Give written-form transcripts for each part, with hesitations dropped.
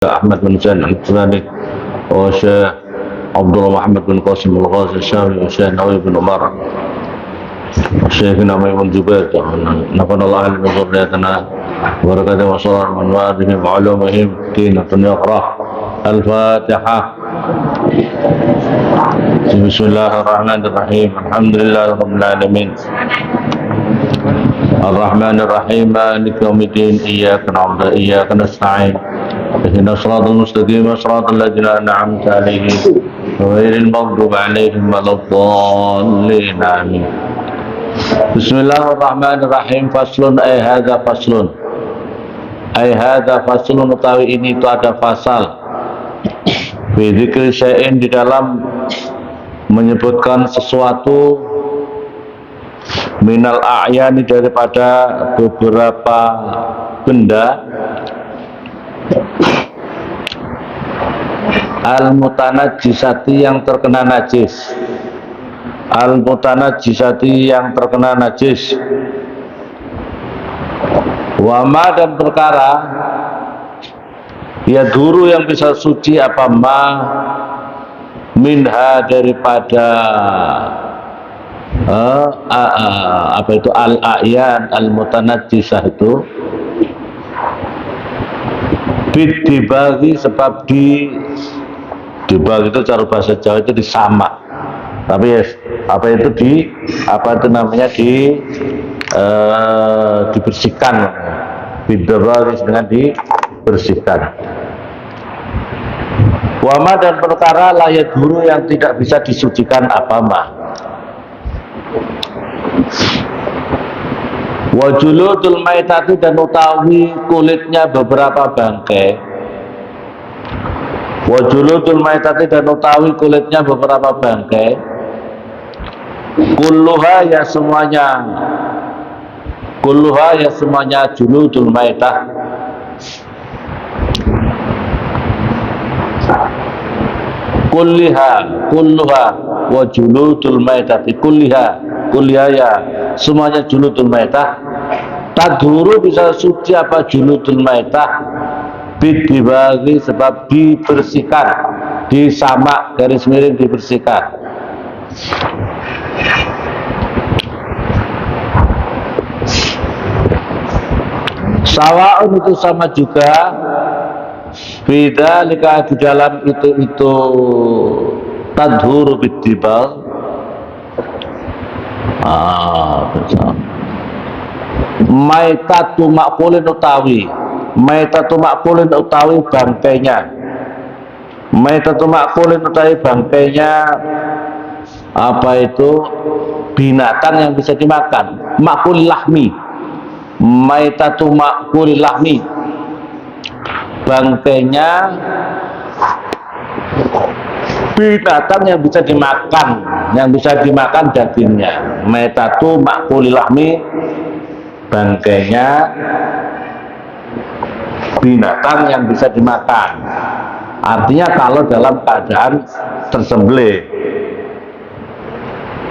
أحمد بن زين الفلاني وشيخ عبد الله محمد بن قاسم الغازي الشامي وشيخ نووي بن عمر وشيخنا ميمون جبير نفعنا الله علم ذريتنا وبركاته وصلاة من وادهم وعلومهم دين يقرأ الفاتحة. بسم الله الرحمن الرحيم الحمد لله رب العالمين الرحمن الرحيم مالك يوم الدين إياك نعبد وإياك نستعين اهدنا الصراط المستقيم صراط الذين أنعمت عليهم غير المغضوب عليهم ولا الضالين آمين. Bismillahirrahmanirrahim. Faslun ay hadza faslun. Ay hadza faslun utawi ini itu ada fasal. Fi dzikri syai'in di dalam menyebutkan sesuatu minal a'yani daripada beberapa benda al-mutanajjisati yang terkena najis. Al-mutanajjisati yang terkena najis. Wama dan perkara ya duru yang bisa suci apa ma minha daripada apa itu al-a'yan al-mutanajjisah itu dibagi sebab dibagi itu cara bahasa Jawa itu disamak, tapi ya, apa itu dibersihkan, bidabagi dengan dibersihkan. Wama dan perkara layak guru yang tidak bisa disucikan apa mah. Wajulutul maitati dan utawi kulitnya beberapa bangkai. Wajulutul maitati dan utawi kulitnya beberapa bangkai. Kulluha ya semuanya. Kulluha ya semuanya juludul maitah. Kulluha wa juludul maitati kulliha ya semuanya juludul maitah. Tadhuru bisa suci apa juludul maitah dibagi sebab dibersihkan, disamak garis miring dibersihkan. Sawa'un itu sama juga beda lika di dalam itu tadhuru bidibal. Maitatu makulin utawi bangkainya. Maitatu makulin utawi bangkainya apa itu binatang yang bisa dimakan. Makul lahmi. Maitatu makul lahmi, bangkainya binatang yang bisa dimakan dagingnya. Maitatu makul lahmi, bangkainya binatang yang bisa dimakan. Artinya kalau dalam keadaan tersembelih.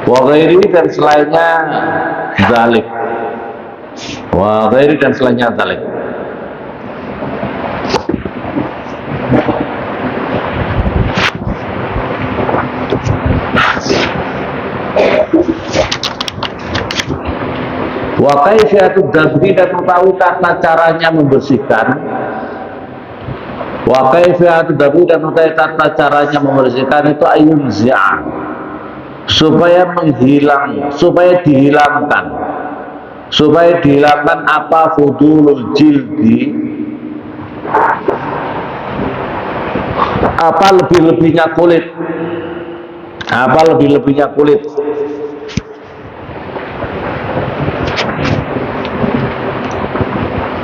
Wa ghairi dan selainnya zalik. Wa ghairi dan selainnya zalik. Wa kaifiyatud dabri dan utawi tata caranya membersihkan. Wa kaifiyatud dabri dan utawi tata caranya membersihkan itu ayun zi'an, supaya dihilangkan apa fudulul jildi, apa lebih-lebihnya kulit.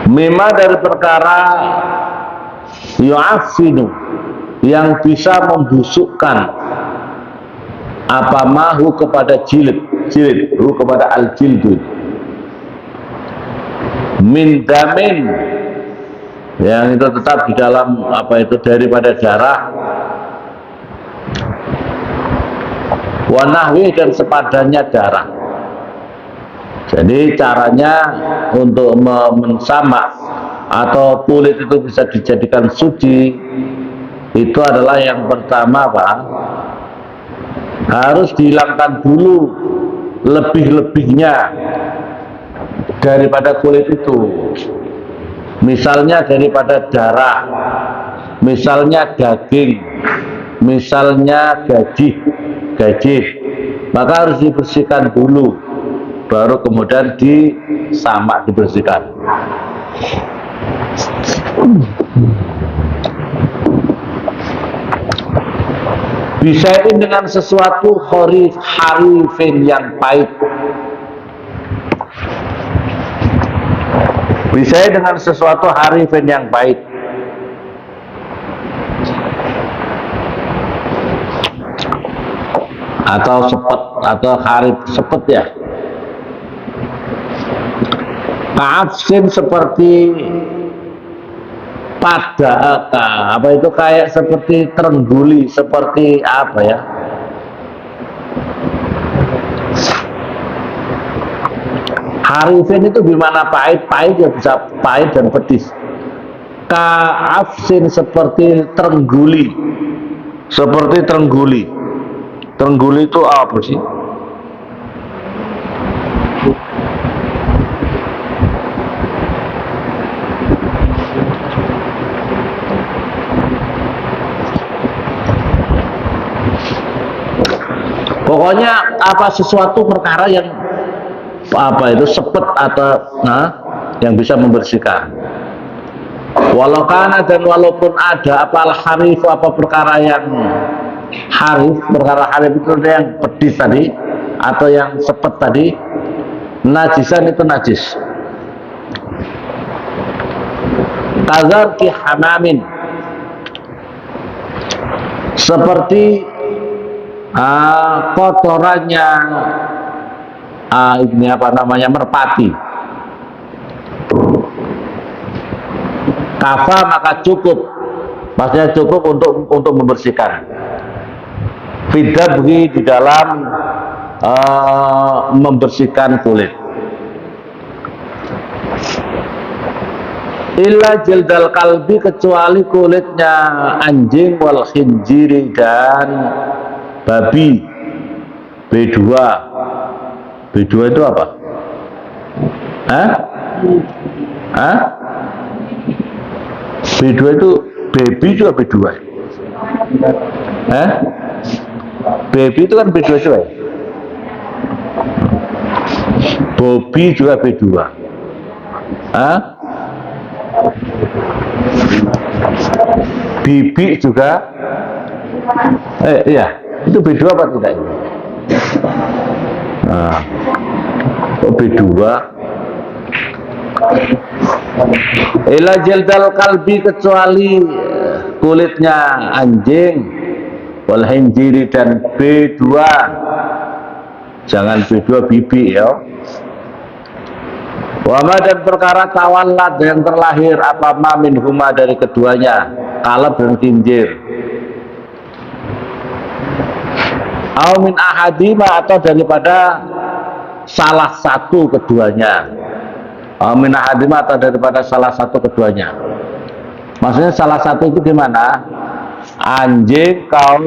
Mimma dari perkara yu'affinu yang bisa membusukkan apa mahu kepada jilid kepada al-jildu min damin yang itu tetap di dalam apa itu daripada darah, wa nahwi dan sepadannya darah. Jadi caranya untuk mensamak atau kulit itu bisa dijadikan suci, itu adalah yang pertama Pak, harus dihilangkan dulu lebih-lebihnya daripada kulit itu. Misalnya daripada darah, misalnya daging, misalnya gaji, maka harus dibersihkan dulu, baru kemudian disamak, dibersihkan. Bisa ini dengan sesuatu harifin yang pahit. Bisa dengan sesuatu harifin yang pahit. Atau sepet, atau harif sepet ya. Ka'afsin seperti pada apa itu, kayak seperti terengguli, seperti apa ya, harifin itu gimana, pahit ya, bisa pahit dan pedis. Ka'afsin seperti terengguli, seperti terengguli. Terengguli itu apa sih? Pokoknya apa, sesuatu perkara yang apa itu sepet atau yang bisa membersihkan. Walau kana, dan walaupun ada apa harif, apa perkara yang harif, perkara harif itu yang pedis tadi atau yang sepet tadi, najisan itu najis. Tazarki hamamin, seperti kotorannya ini apa namanya, merpati. Kafa, maka cukup, maksudnya cukup untuk membersihkan. Fidabri, di dalam membersihkan kulit. Illa jildal kalbi, kecuali kulitnya anjing, wal khinjiri, dan babi. B2 itu apa? B2 itu baby juga B2. Baby itu kan B2 juga ya? Bobby juga B2. Bibi juga iya, itu B2 apa tidak? B2. Ila jildal kalbi, kecuali kulitnya anjing, wal khinjiri, dan B2. Jangan B2 bibi ya. Wama, dan perkara tawallat, yang terlahir apa ma min huma, dari keduanya, kalab dan khinjir. Au min ahadima, atau daripada salah satu keduanya. Au min ahadima, atau daripada salah satu keduanya. Maksudnya salah satu itu gimana? Anjing kau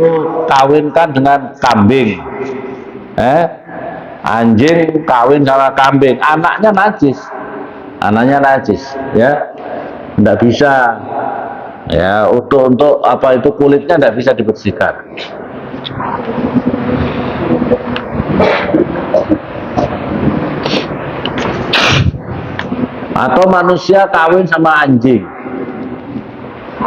kawinkan dengan kambing. Anjing kawin sama kambing, anaknya najis ya, tidak bisa ya, untuk apa itu, kulitnya tidak bisa dibersihkan. Atau manusia kawin sama anjing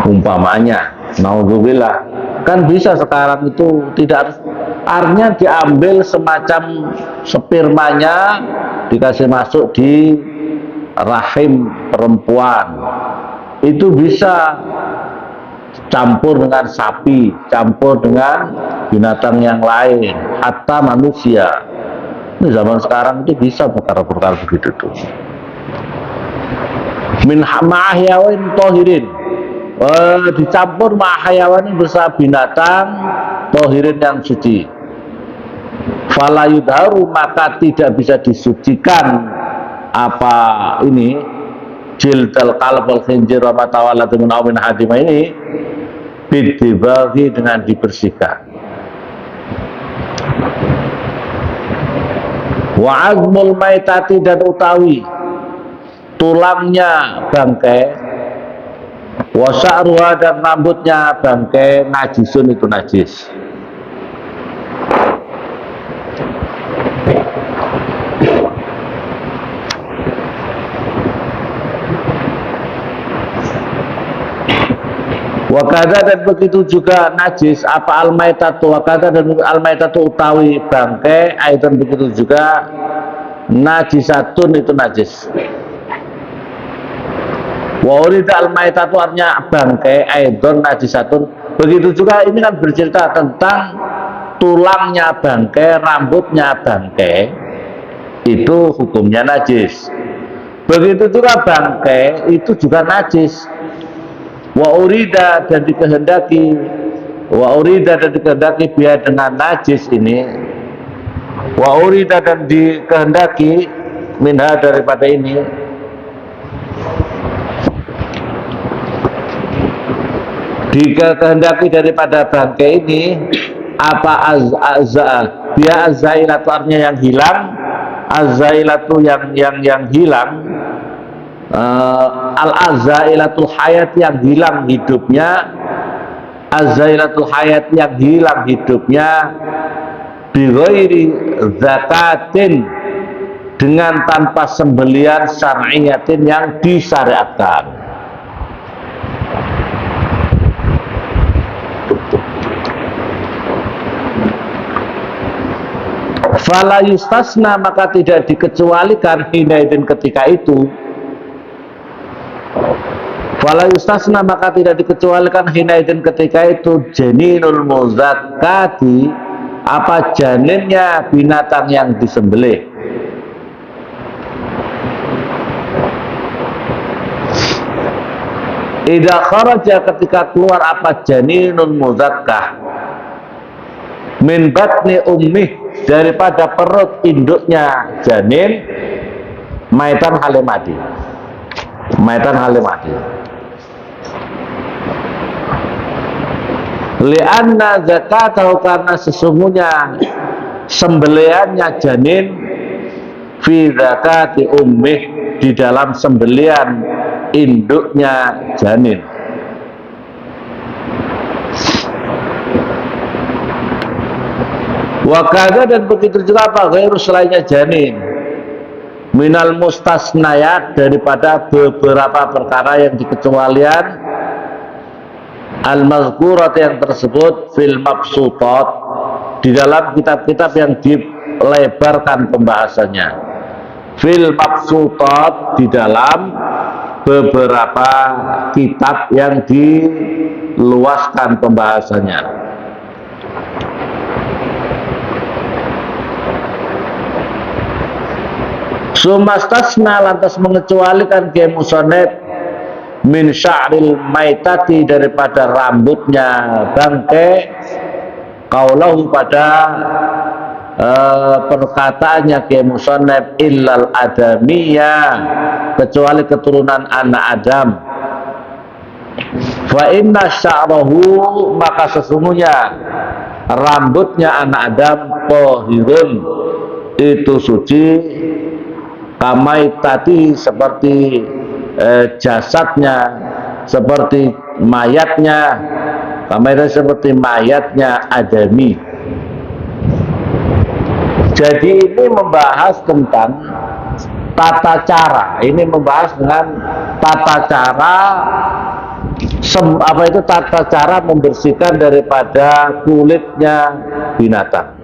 umpamanya, naudzubillah, kan bisa sekarang itu, tidak artinya diambil semacam spermanya, dikasih masuk di rahim perempuan, itu bisa campur dengan sapi, campur dengan binatang yang lain, hatta manusia. Ini zaman sekarang itu bisa perkara-perkara begitu tuh. Min ma'ahyawin tohirin, dicampur ma'ahyawan bersama binatang tohirin yang suci. Fala yudharu, maka tidak bisa disucikan apa ini, jildal qalb wal khinjir wa matawala min awmin hadimah ini bidibagi dengan dibersihkan. Wa azmul maitati dan utawi tulangnya bangkai, wa sya'ruha dan rambutnya bangkai najisun itu najis. Wakada dan begitu juga najis apa al-maitatu, wakada dan al-maitatu utawi bangkai, aidan begitu juga najisatun itu najis. Wa urida al-maitatu artinya bangkai, aidan najisatun. Begitu juga ini kan bercerita tentang tulangnya bangkai, rambutnya bangkai, itu hukumnya najis. Begitu juga bangkai itu juga najis. Wa urida dan dikehendaki, wa urida dan dikehendaki biar dengan najis ini, wa urida dan dikehendaki minha daripada ini, dikehendaki daripada bangkai ini apa biar azzailatu artinya yang hilang, azzailatu yang hilang, al-azailatul hayat yang hilang hidupnya, azailatul hayat yang hilang hidupnya, bighairi zakatin dengan tanpa sembelian syar'iyatin yang disyariatkan. Fala yustasna maka tidak dikecualikan hinaidin ketika itu. Fala yustasna maka tidak dikecualikan hinaidin ketika itu janinul muzakkati apa janinnya binatang yang disembelih. Idza kharaja ketika keluar apa janinul muzakkah min batni ummih daripada perut induknya janin maitan halimati, maitan halimati. Lianna zakatahu karena sesungguhnya sembeliannya janin fi zakati ummih di dalam sembelian induknya janin. Wakada dan begitu juga apa ghairu selainnya janin minal mustasnayat daripada beberapa perkara yang dikecualian al-mazkurat yang tersebut fil mabsutat di dalam kitab-kitab yang dilebarkan pembahasannya, fil mabsutat di dalam beberapa kitab yang diluaskan pembahasannya. Sumastasna lantas mengecualikan ke musoneb min sya'ril maitati daripada rambutnya bangkai qaulahu pada perkataannya ke musoneb illal adamiyah kecuali keturunan anak Adam. Fa inna sya'rahu maka sesungguhnya rambutnya anak Adam tahirun itu suci kamaitati seperti jasadnya, seperti mayatnya, kamaitati seperti mayatnya adami. Jadi ini membahas tentang tata cara, ini membahas dengan tata cara apa itu tata cara membersihkan daripada kulitnya binatang.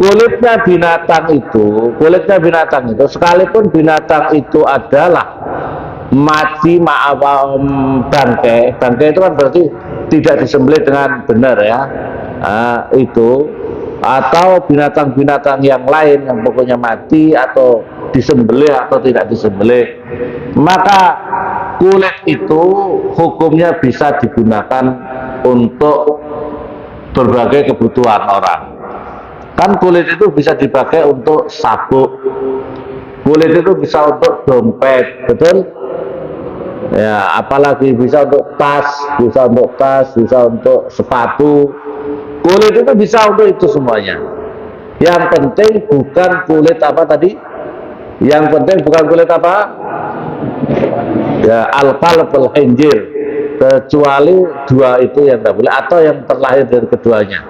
Kulitnya binatang itu sekalipun binatang itu adalah mati bangkai itu kan berarti tidak disembelih dengan benar ya, itu atau binatang-binatang yang lain yang pokoknya mati atau disembelih atau tidak disembelih, maka kulit itu hukumnya bisa digunakan untuk berbagai kebutuhan orang. Kan kulit itu bisa dipakai untuk sabuk, Kulit itu bisa untuk dompet, betul? Ya, apalagi bisa untuk tas, bisa untuk sepatu. Kulit itu bisa untuk itu semuanya. Yang penting bukan kulit apa tadi? Yang penting bukan kulit apa? Ya, al-qalb wal khinjir. Kecuali dua itu yang tidak boleh, atau yang terlahir dari keduanya.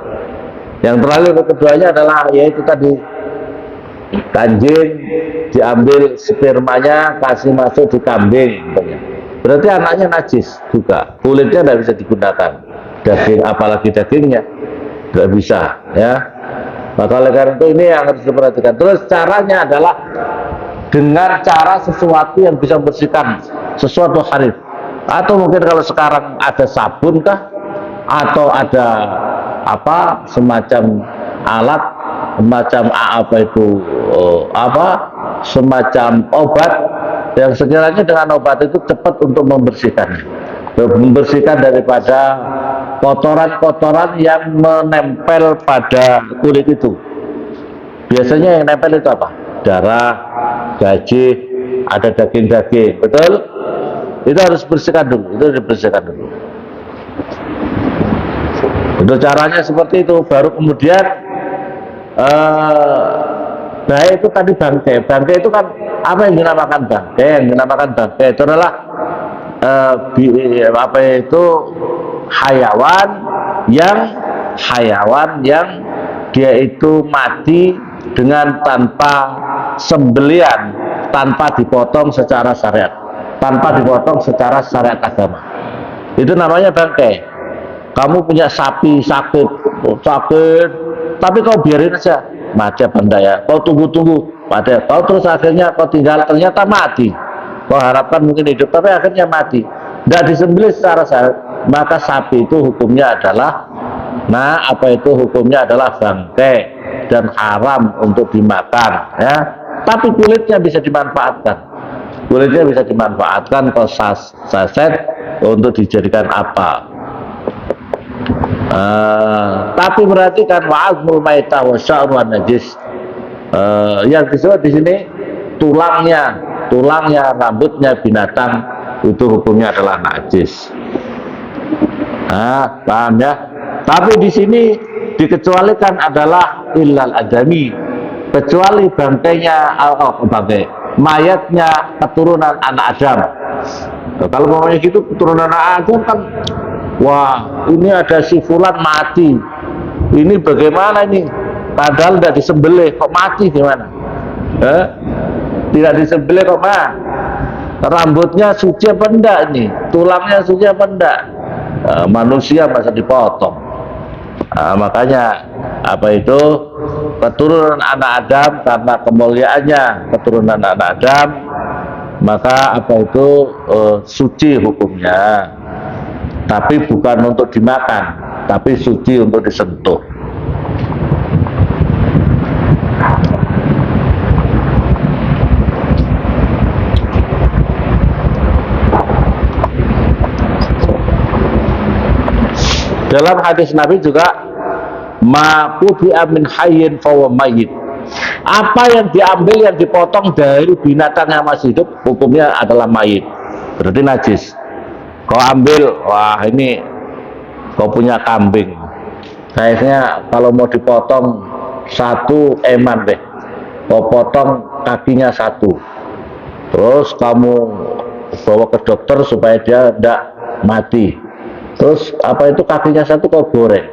Yang terlahir dari keduanya adalah yaitu tadi anjing diambil spermanya kasih masuk di kambing, berarti anaknya najis juga, kulitnya tidak bisa digunakan, daging apalagi dagingnya tidak bisa, ya. Maka oleh karena itu ini yang harus diperhatikan. Terus caranya adalah dengan cara sesuatu yang bisa membersihkan sesuatu harif, atau mungkin kalau sekarang ada sabun kah, atau ada apa semacam alat, semacam apa itu semacam obat yang sekiranya dengan obat itu cepat untuk membersihkan daripada kotoran-kotoran yang menempel pada kulit itu. Biasanya yang nempel itu apa? Darah, gaji, ada daging-daging, betul? Itu harus bersihkan dulu, itu dibersihkan dulu. Itu caranya seperti itu, baru kemudian baik itu tadi bangkai. Bangkai itu kan apa yang dinamakan bangkai? Yang dinamakan bangkai itu adalah apa itu hayawan yang dia itu mati dengan tanpa sembelian, tanpa dipotong secara syariat, agama. Itu namanya bangkai. Kamu punya sapi sakit, tapi kau biarin aja, mati apa enggak ya? Kau tunggu, mati. Kau terus akhirnya kau tinggal, ternyata mati. Kau harapkan mungkin hidup, tapi akhirnya mati. Tidak disembelih secara syariat, maka sapi itu hukumnya adalah, hukumnya adalah bangkai dan haram untuk dimakan, ya. Tapi kulitnya bisa dimanfaatkan. Kalau saset untuk dijadikan apa? Tapi perhatikan wa'azmul maitah wa sya'ru najis. Yang disebut di sini tulangnya, rambutnya binatang itu hukumnya adalah najis. Paham ya? Tapi di sini dikecualikan adalah illal adami, kecuali bangkainya mayatnya keturunan anak Adam. Kalau ngomongnya gitu keturunan anak Adam kan, wah ini ada si fulan mati, ini bagaimana ini? Padahal tidak disembelih kok mati gimana? Tidak disembelih kok rambutnya suci apa enggak ini? Tulangnya suci apa enggak? Manusia masa dipotong. Makanya apa itu keturunan anak Adam, karena kemuliaannya keturunan anak Adam, maka apa itu suci hukumnya. Tapi bukan untuk dimakan, tapi suci untuk disentuh. Dalam hadis Nabi juga, ma qubi'a min hayyin fahuwa mayyit. Apa yang diambil, yang dipotong dari binatang yang masih hidup, hukumnya adalah mayit, berarti najis. Kau ambil, wah ini kau punya kambing, kayaknya kalau mau dipotong satu eman deh, kau potong kakinya satu, terus kamu bawa ke dokter supaya dia tidak mati, terus apa itu kakinya satu kau goreng,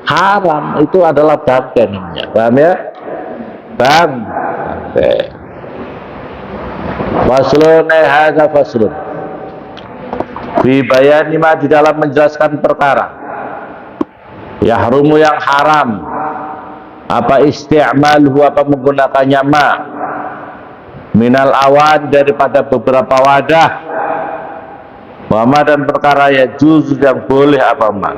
haram. Itu adalah bangkai namanya, paham ya? Faslun hadza faslun fi bayani ma, di dalam menjelaskan perkara yahrumu yang haram, apa isti'maluhu, apa menggunakannya ma minal awan, daripada beberapa wadah, wama, dan perkara ya juz, yang boleh apa ma.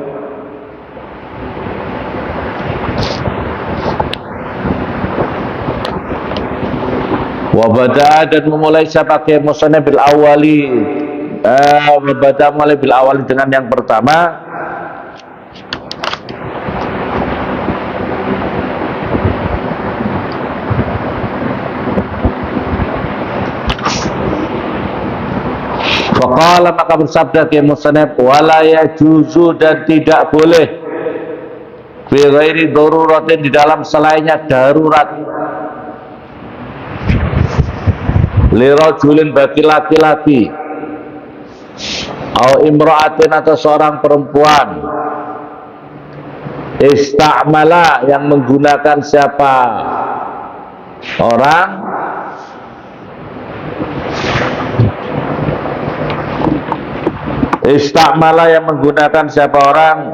Wabada, dan memulai siapa ke musonnya bil awali, wabada mulai bil awali dengan yang pertama, Faqala, maka bersabda Kiai Musannaf, wala yajuzu, dan tidak boleh, fi ghairi daruratin, di dalam selainnya darurat, li rajulin, bagi laki-laki, au imra'atin, atau seorang perempuan, istamala, yang menggunakan siapa orang, istamala, yang menggunakan siapa orang,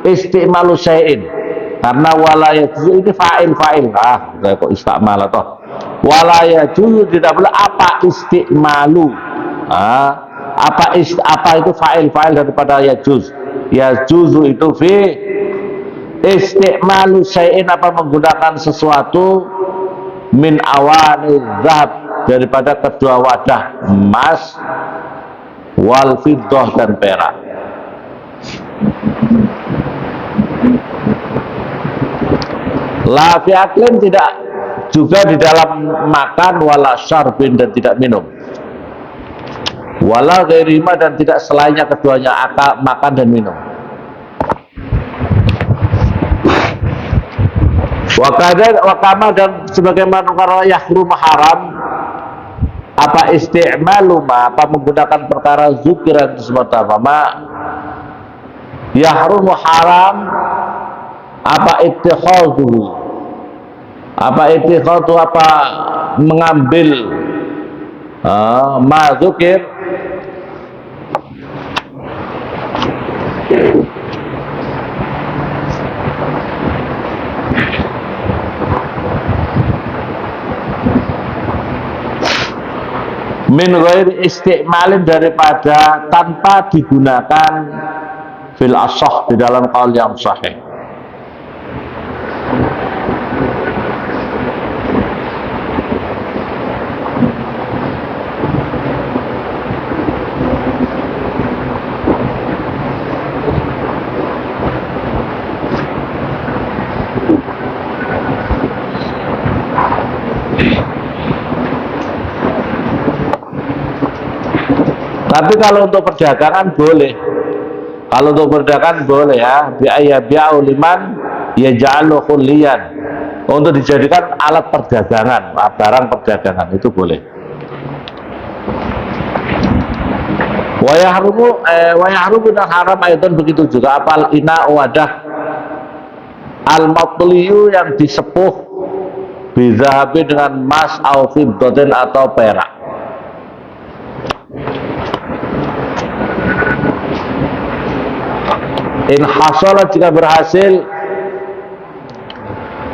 istimalu syai'in, karena wala yajuzu ini fa'il, kok istamala toh, wala yajuzu, tidak boleh, apa istimalu, apa itu fa'il daripada yajuz. Yajuzu itu fi istimalu syai'in, apa menggunakan sesuatu, min awani zahab, daripada kedua wadah emas, wal fiddah, dan perak. La fi aklin, tidak juga di dalam makan, wala syarbin, dan tidak minum, wala ghairihima, dan tidak selainnya keduanya, akal, makan dan minum. Wakama, dan sebagaimana kalau yahrum, haram, apa isti'malu ma, apa menggunakan perkara zukiran tersebut, apa ma yahrum, haram, apa ittikhadhu, apa mengambil ma zukir, min ghairi isti'malin, daripada tanpa digunakan, fil ashah, di dalam qaul yang sahih. Tapi kalau untuk perdagangan boleh. Kalau untuk perdagangan boleh ya. Bi'ayyabi'u liman yaj'alu khulliyan. Untuk dijadikan alat perdagangan, barang perdagangan, itu boleh. Wa yahrumu, dan haram ayatun, begitu juga apal ina, wadah, al-matliyu, yang disepuh, bizahabi, dengan emas, au fiddatin, atau perak. In hasolah, jika berhasil,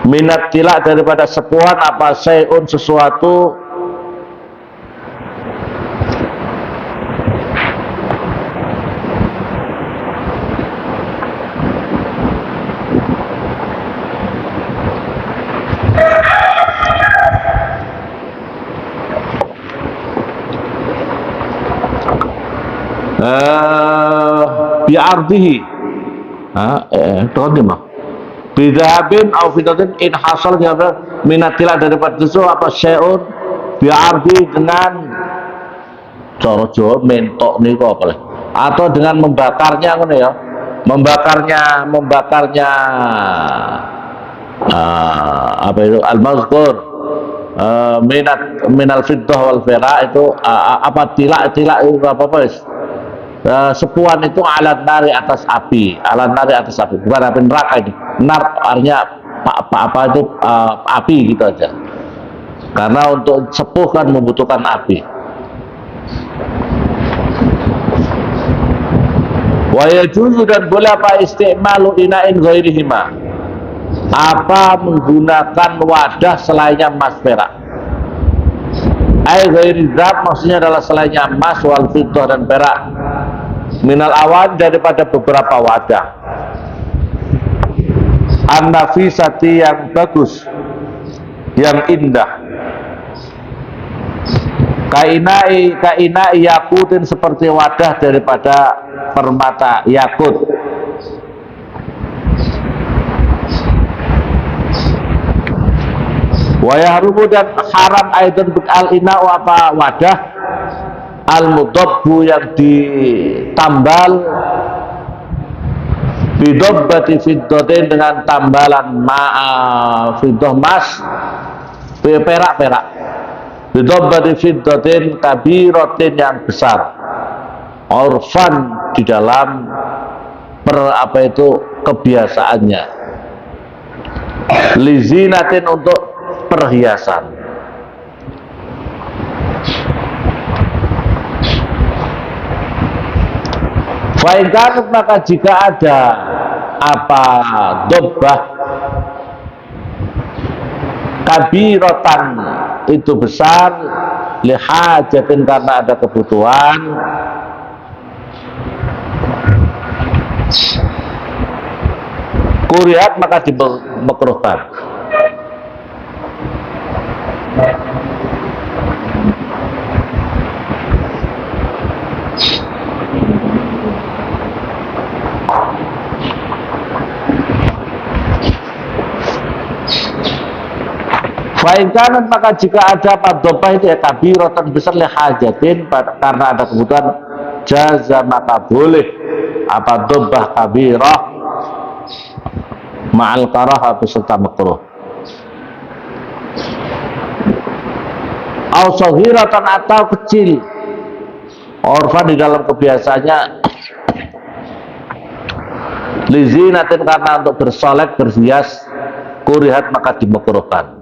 minat tilak, daripada sepuhan, apa syai'un, sesuatu, bi'ardihi, bidahabin au fidatin, in hasal, minatilah, daripada itu apa syai'un, bi'ardi, dengan cara Jawa mentok niku apa lah, atau dengan membakarnya, ngono ya, membakarnya apa itu al-mazkur, minal fiddah wal fira, itu apa tilak itu apa sepuan itu alat nari, atas api, bukan api neraka ini. Nar artinya apa itu api, gitu aja, karena untuk sepuh kan membutuhkan api. Wa yajuzu, dan boleh apa istimalu ina'in ghairihima, apa menggunakan wadah selainnya emas perak. Ai ghairi dzat, maksudnya adalah selainnya emas, wal fiddah, dan perak, minal awan, daripada beberapa wadah, an-nafisati, yang bagus, yang indah, kainai yakutin, seperti wadah daripada permata yakut, Wa yahrumu dan haram aidan al ina'u apa wadah al mudabbu yang ditambal bidobbati fiddatin dengan tambalan fiddah mas perak bidobbati fiddatin kabiratin yang besar urfan di dalam kebiasaannya lizinatin untuk perhiasan. Fa'inkanut maka jika ada apa dobbah kabirotan itu besar lihajatin karena ada kebutuhan kurihat maka dimakruhkan. Fa'inkanat maka jika ada padobah itu ya kabiratan besar lihajatin karena ada kebutuhan jaza maka boleh apa dobah kabirah ma'al karah beserta makruh. Au saghiratan atau kecil orfan di dalam kebiasaannya lizinatin karena untuk bersolek berhias kurihat maka dimakruhkan.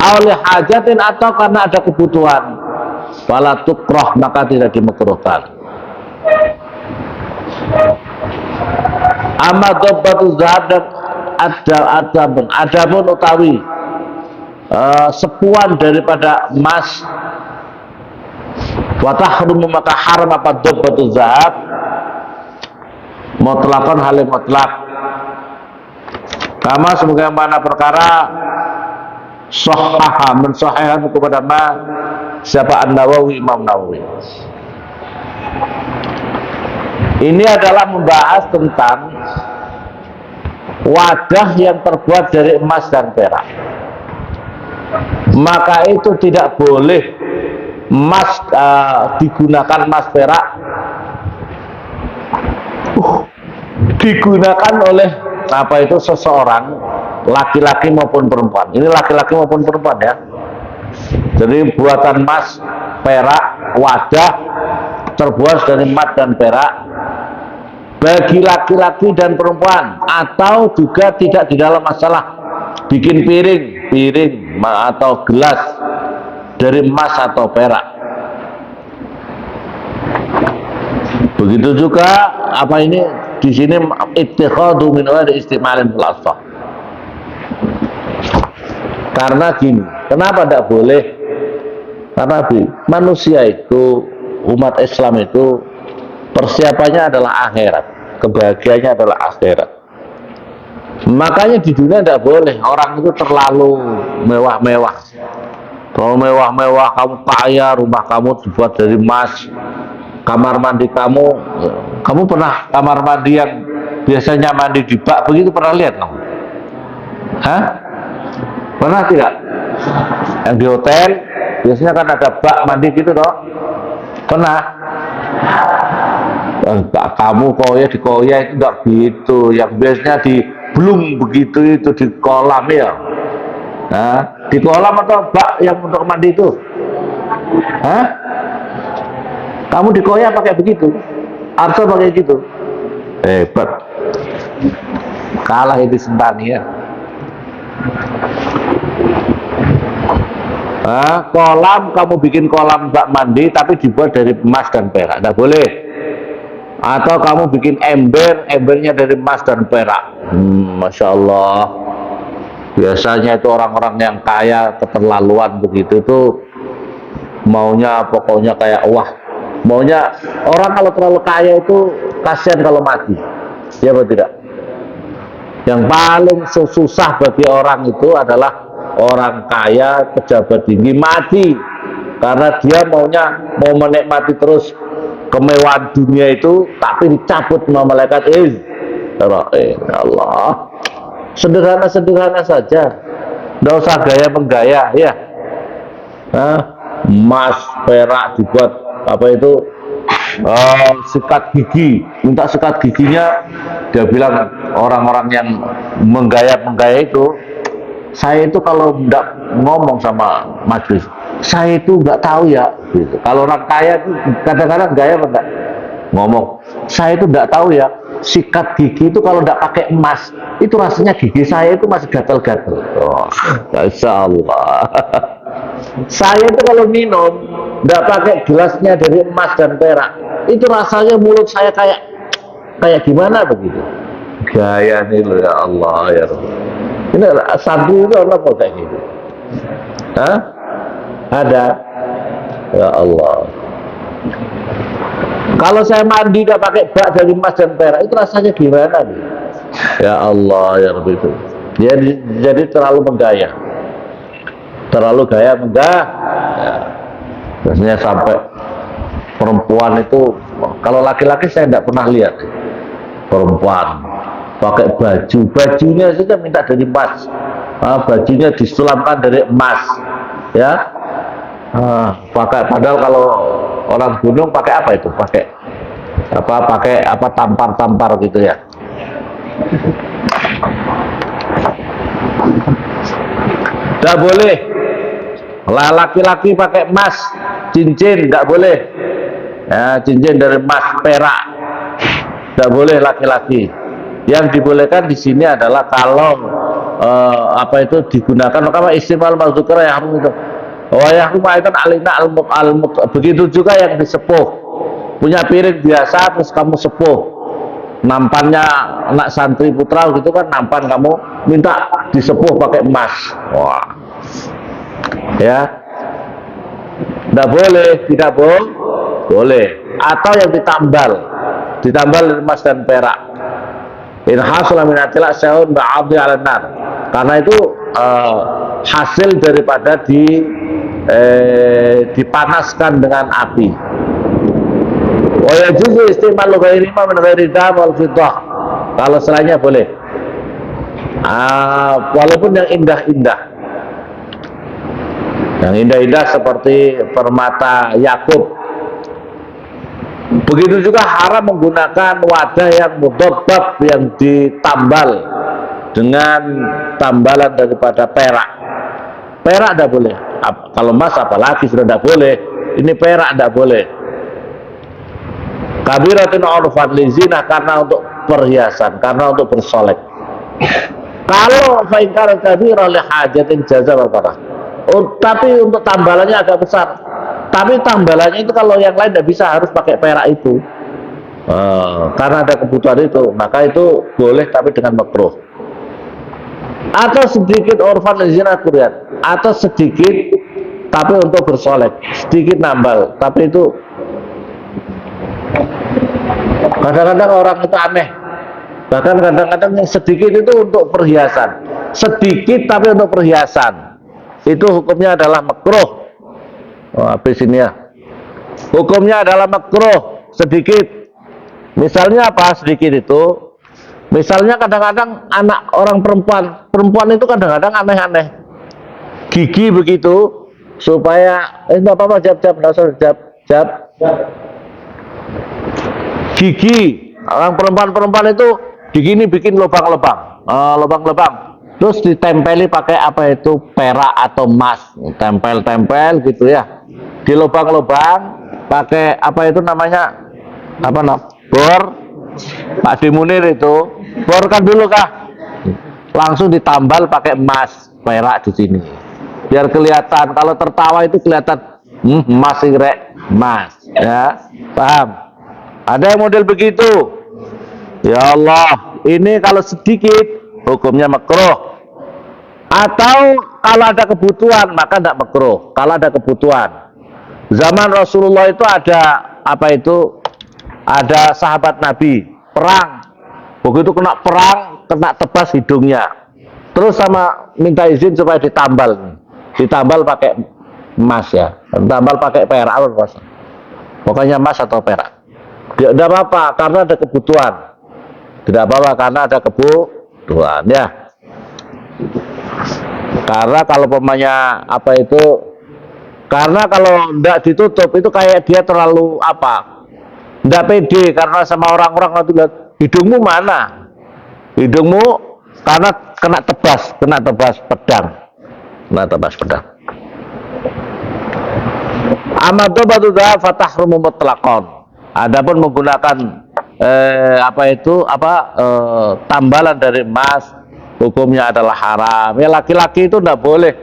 Oleh hajatin atau karena ada kebutuhan fala tukrah maka tidak dimakruhkan. Amma dobbatu zahab dan adapun utawi sepuan daripada emas wa tahrumu maka haram apa dobbatu zahab mutlaqan halim mutlak kama semoga mana perkara sahhaha mensahihkan kepada siapa An-Nawawi Imam Nawawi. Ini adalah membahas tentang wadah yang terbuat dari emas dan perak. Maka itu tidak boleh emas digunakan emas perak digunakan oleh apa itu seseorang laki-laki maupun perempuan. Ini laki-laki maupun perempuan ya. Jadi buatan emas perak wadah terbuat dari emas dan perak bagi laki-laki dan perempuan atau juga tidak di dalam masalah bikin piring atau gelas dari emas atau perak. Begitu juga apa ini di sini ittikhadu min wadi istimalin fil asfah. Karena gini, kenapa tidak boleh? Karena manusia itu, umat Islam itu persiapannya adalah akhirat, kebahagiaannya adalah akhirat. Makanya di dunia tidak boleh orang itu terlalu mewah-mewah. Kalau mewah-mewah kamu kaya, rumah kamu dibuat dari emas, kamar mandi kamu pernah kamar mandi yang biasanya mandi di bak begitu pernah lihat kamu? Hah? Pernah tidak? Yang di hotel biasanya kan ada bak mandi gitu toh? Pernah? Kamu koya di koya itu enggak gitu. Yang biasanya di belum begitu itu di kolam ya. Nah, di kolam atau bak yang untuk mandi itu? Hah? Kamu di koya pakai begitu? Arso pakai gitu? Hebat. Kalah itu Sentani ya. Kolam kamu bikin kolam bak mandi tapi dibuat dari emas dan perak, tidak boleh. Atau kamu bikin embernya dari emas dan perak. Masya Allah. Biasanya itu orang-orang yang kaya keterlaluan begitu tuh maunya pokoknya kayak wah. Maunya orang kalau terlalu kaya itu kasihan kalau mati. Ya atau tidak? Yang paling susah bagi orang itu adalah orang kaya, pejabat tinggi mati karena dia mau menikmati terus kemewahan dunia itu tapi dicabut sama malaikat Allah. Sederhana saja. Nggak usah gaya menggaya, ya. Nah, emas, perak dibuat apa itu sikat gigi, minta sikat giginya. Dia bilang orang-orang yang menggaya itu, saya itu kalau nggak ngomong sama majelis, saya itu nggak tahu ya. Gitu. Kalau orang kaya itu kadang-kadang gaya apa enggak? Ngomong, saya itu nggak tahu ya. Sikat gigi itu kalau nggak pakai emas, itu rasanya gigi saya itu masih gatal-gatal. Oh, Masya Allah. Saya itu kalau minum nggak pakai gelasnya dari emas dan perak, itu rasanya mulut saya kayak gimana begitu. Gaya nih loh, ya Allah ya Rabbi. Ini santri itu Allah kok kayak gitu. Hah? Ada? Ya Allah. Kalau saya mandi nggak pakai bak dari emas dan perak, itu rasanya gimana nih? Ya Allah ya Rabbi itu. Jadi terlalu menggaya. Terlalu gaya megah ya. Biasanya sampai perempuan itu, kalau laki-laki saya tidak pernah lihat perempuan pakai bajunya saja minta dari emas, bajunya disulamkan dari emas ya. Pakai, padahal kalau orang gunung pakai apa itu, pakai tampar gitu ya. Tidak boleh laki-laki pakai emas, cincin nggak boleh ya, cincin dari emas, perak nggak boleh laki-laki. Yang dibolehkan di sini adalah kalau apa itu digunakan, maka istimal mazukra ya itu begitu juga yang disepuh, punya piring biasa terus kamu sepuh, nampannya anak santri putra gitu kan, nampan kamu minta disepuh pakai emas, wah ya, tidak boleh, tidak boleh. Atau yang ditambal emas dan perak, in hasala min atilak sya'un ba'adhi ala nar, karena itu hasil daripada dipanaskan dengan api. Oh ya, juga istimal ghairi ma min ghairi dam wal fiddah, kalau selainnya boleh, walaupun yang indah-indah seperti permata yakut. Begitu juga haram menggunakan wadah yang mudabbab, yang ditambal dengan tambalan daripada perak. Perak tidak boleh. Kalau emas apalagi sudah tidak boleh. Ini perak tidak boleh. Kabiratun urfan lizina, karena untuk perhiasan, karena untuk bersolek. Kalau fa'ingkar kabirah li hajatin jaza barbarah. Tapi untuk tambalannya agak besar. Tapi tambalannya itu kalau yang lain tidak bisa, harus pakai perak itu. Karena ada kebutuhan itu, maka itu boleh tapi dengan makruh. Atau sedikit orfan zina kuriat, atau sedikit tapi untuk bersolek, sedikit nambal, tapi itu kadang-kadang orang itu aneh. Bahkan kadang-kadang yang sedikit itu untuk perhiasan, sedikit tapi untuk perhiasan, itu hukumnya adalah makruh. Habis ini ya, hukumnya adalah makruh sedikit. Misalnya apa sedikit itu? Misalnya kadang-kadang anak orang perempuan itu kadang-kadang aneh-aneh, gigi begitu, supaya enggak apa-apa, jab gigi. Orang perempuan itu gigi ini bikin lubang-lubang, terus ditempeli pakai apa itu, perak atau emas, tempel gitu ya, di lubang-lubang pakai apa itu namanya, bor. Pak Dimunir itu borkan dulu kah, langsung ditambal pakai emas perak di sini, biar kelihatan, kalau tertawa itu kelihatan emas, emas ya, paham? Ada yang model begitu. Ya Allah, ini kalau sedikit hukumnya makruh. Atau kalau ada kebutuhan maka tidak makruh. Kalau ada kebutuhan, zaman Rasulullah itu ada apa itu, ada sahabat Nabi perang, begitu kena perang kena tebas hidungnya, terus sama minta izin supaya ditambal pakai emas ya, ditambal pakai perak, pokoknya emas atau perak. Tidak apa-apa karena ada kebutuhan, tidak apa-apa karena ada kebutuhan ya. Karena kalau pemanya apa itu, karena kalau tidak ditutup itu kayak dia terlalu apa, tidak pede karena sama orang-orang nanti lihat hidungmu mana, hidungmu karena kena tebas pedang, kena tebas pedang. Amadobatu fatahrumu mutlaqan. Adapun menggunakan tambalan dari emas, hukumnya adalah haram. Ya laki-laki itu tidak boleh.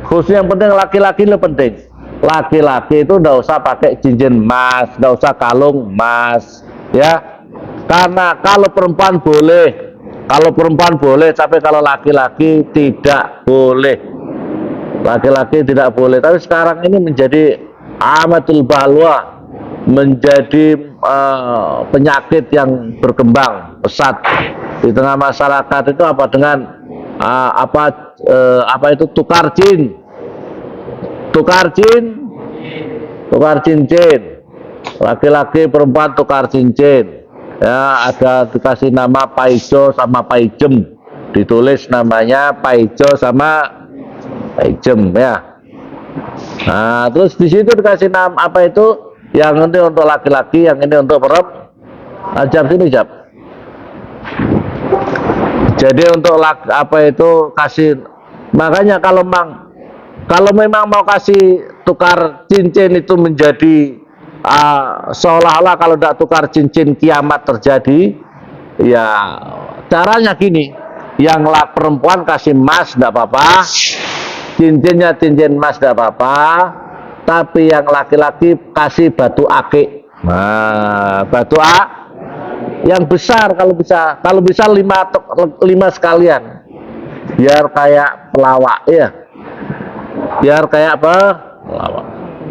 Khususnya yang penting laki-laki itu penting. Laki-laki itu tidak usah pakai cincin emas, tidak usah kalung emas, ya. Karena kalau perempuan boleh, tapi kalau laki-laki tidak boleh. Laki-laki tidak boleh. Tapi sekarang ini menjadi amatul balwa, menjadi penyakit yang berkembang pesat di tengah masyarakat itu apa dengan tukar cincin, laki-laki perempuan tukar cincin, ya. Ada dikasih nama paijo sama paijem, ditulis namanya paijo sama paijem, ya. Nah, terus di situ dikasih nama apa itu, yang ini untuk laki-laki, yang ini untuk perempuan. Ajab sini, Jab. Jadi untuk kasih, makanya kalau memang mau kasih tukar cincin itu menjadi seolah-olah kalau tidak tukar cincin kiamat terjadi, ya caranya gini, yang perempuan kasih emas tidak apa-apa, cincinnya cincin emas tidak apa-apa, tapi yang laki-laki kasih batu akik. Nah, batu yang besar kalau bisa 5 sekalian, biar kayak pelawak, ya. Biar kayak apa? Pelawak.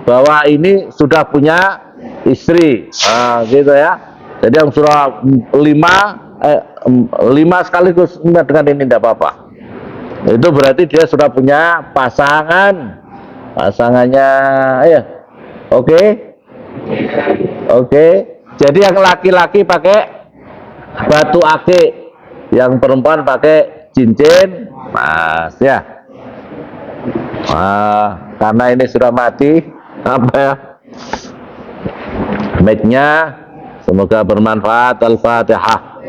Bahwa ini sudah punya istri, gitu ya. Jadi yang surah 5 sekaligus dengan ini tidak apa-apa. Itu berarti dia sudah punya pasangannya, ya. Oke. Jadi yang laki-laki pakai batu akik, yang perempuan pakai cincin emas, ya. Karena ini sudah mati mic-nya, semoga bermanfaat. Al-Fatihah.